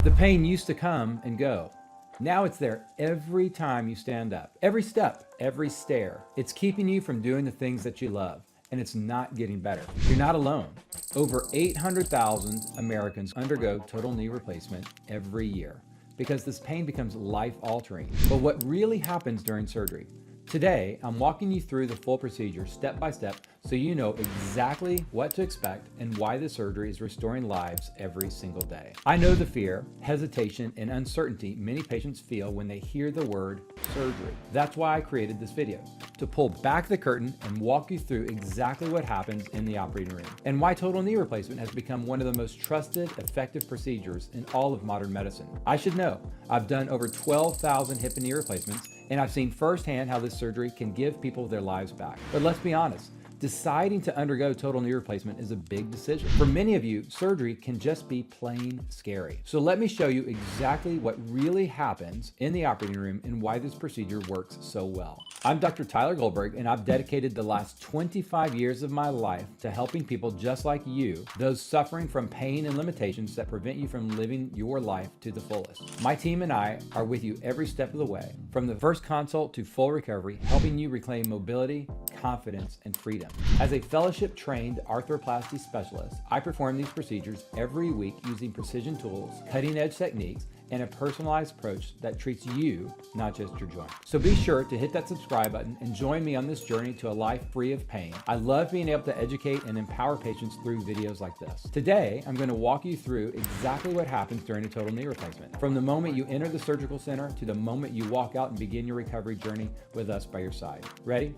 The pain used to come and go. Now it's there every time you stand up. Every step, every stair. It's keeping you from doing the things that you love, and it's not getting better. You're not alone. Over 800,000 Americans undergo total knee replacement every year because this pain becomes life-altering. But what really happens during surgery? Today, I'm walking you through the full procedure step by step so you know exactly what to expect and why the surgery is restoring lives every single day. I know the fear, hesitation, and uncertainty many patients feel when they hear the word surgery. That's why I created this video, to pull back the curtain and walk you through exactly what happens in the operating room and why total knee replacement has become one of the most trusted, effective procedures in all of modern medicine. I should know, I've done over 12,000 hip and knee replacements, and I've seen firsthand how this surgery can give people their lives back. But let's be honest, deciding to undergo total knee replacement is a big decision. For many of you, surgery can just be plain scary. So let me show you exactly what really happens in the operating room and why this procedure works so well. I'm Dr. Tyler Goldberg, and I've dedicated the last 25 years of my life to helping people just like you, those suffering from pain and limitations that prevent you from living your life to the fullest. My team and I are with you every step of the way, from the first consult to full recovery, helping you reclaim mobility, confidence, and freedom. As a fellowship-trained arthroplasty specialist, I perform these procedures every week using precision tools, cutting-edge techniques, and a personalized approach that treats you, not just your joint. So be sure to hit that subscribe button and join me on this journey to a life free of pain. I love being able to educate and empower patients through videos like this. Today, I'm going to walk you through exactly what happens during a total knee replacement, from the moment you enter the surgical center to the moment you walk out and begin your recovery journey with us by your side. Ready?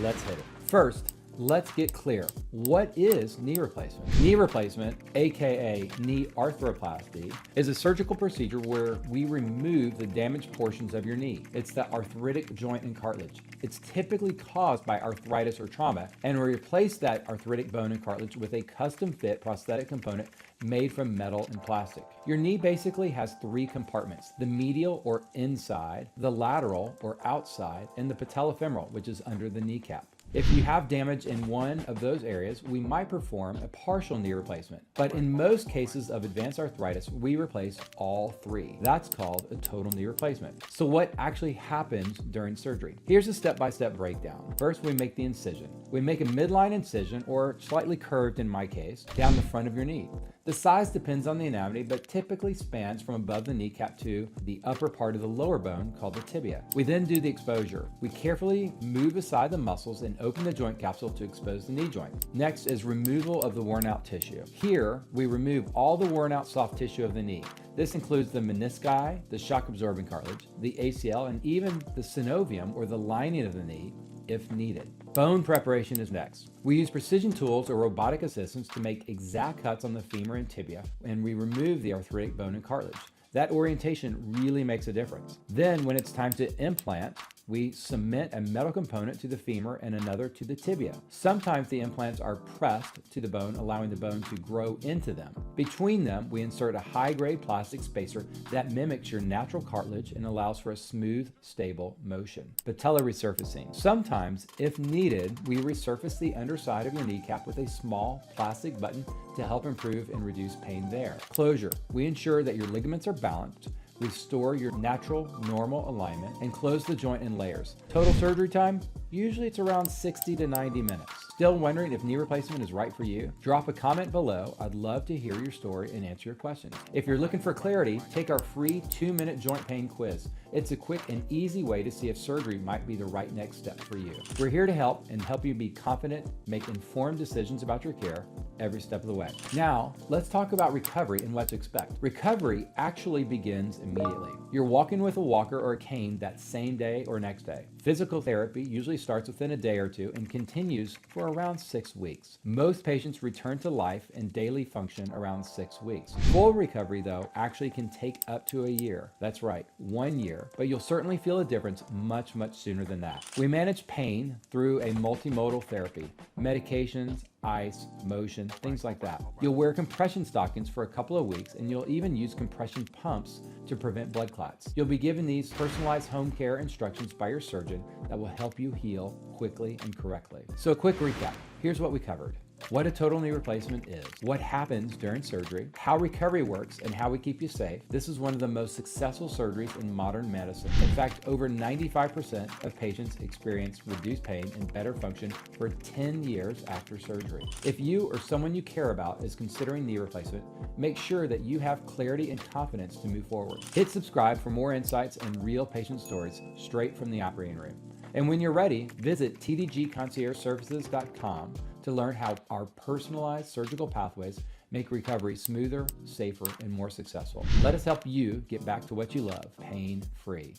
Let's hit it. First, let's get clear. What is knee replacement? Knee replacement, aka knee arthroplasty, is a surgical procedure where we remove the damaged portions of your knee. It's the arthritic joint and cartilage. It's typically caused by arthritis or trauma, and we replace that arthritic bone and cartilage with a custom fit prosthetic component made from metal and plastic. Your knee basically has three compartments: the medial or inside, the lateral or outside, and the patellofemoral, which is under the kneecap. If you have damage in one of those areas, we might perform a partial knee replacement. But in most cases of advanced arthritis, we replace all three. That's called a total knee replacement. So what actually happens during surgery? Here's a step-by-step breakdown. First, we make the incision. We make a midline incision, or slightly curved in my case, down the front of your knee. The size depends on the anatomy, but typically spans from above the kneecap to the upper part of the lower bone called the tibia. We then do the exposure. We carefully move aside the muscles and open the joint capsule to expose the knee joint. Next is removal of the worn out tissue. Here, we remove all the worn out soft tissue of the knee. This includes the menisci, the shock absorbing cartilage, the ACL, and even the synovium, or the lining of the knee, if needed. Bone preparation is next. We use precision tools or robotic assistance to make exact cuts on the femur and tibia, and we remove the arthritic bone and cartilage. That orientation really makes a difference. Then, when it's time to implant, we cement a metal component to the femur and another to the tibia. Sometimes the implants are pressed to the bone, allowing the bone to grow into them. Between them, we insert a high-grade plastic spacer that mimics your natural cartilage and allows for a smooth, stable motion. Patella resurfacing. Sometimes, if needed, we resurface the underside of your kneecap with a small plastic button to help improve and reduce pain there. Closure. We ensure that your ligaments are balanced, restore your natural, normal alignment, and close the joint in layers. Total surgery time? Usually it's around 60 to 90 minutes. Still wondering if knee replacement is right for you? Drop a comment below. I'd love to hear your story and answer your questions. If you're looking for clarity, take our free 2-minute joint pain quiz. It's a quick and easy way to see if surgery might be the right next step for you. We're here to help you be confident, make informed decisions about your care every step of the way. Now, let's talk about recovery and what to expect. Recovery actually begins immediately. You're walking with a walker or a cane that same day or next day. Physical therapy usually starts within a day or two and continues for around 6 weeks. Most patients return to life and daily function around 6 weeks. Full recovery, though, actually can take up to a year. That's right, 1 year, but you'll certainly feel a difference much sooner than that. We manage pain through a multimodal therapy, medications, ice, motion, things like that. You'll wear compression stockings for a couple of weeks, and you'll even use compression pumps to prevent blood clots. You'll be given these personalized home care instructions by your surgeon that will help you heal quickly and correctly. So a quick recap. Here's what we covered. what a total knee replacement is, what happens during surgery, how recovery works, and how we keep you safe. This is one of the most successful surgeries in modern medicine. In fact, over 95% of patients experience reduced pain and better function for 10 years after surgery. If you or someone you care about is considering knee replacement, make sure that you have clarity and confidence to move forward. Hit subscribe for more insights and real patient stories straight from the operating room. And when you're ready, visit tdgconciergeservices.com to learn how our personalized surgical pathways make recovery smoother, safer, and more successful. Let us help you get back to what you love, pain-free.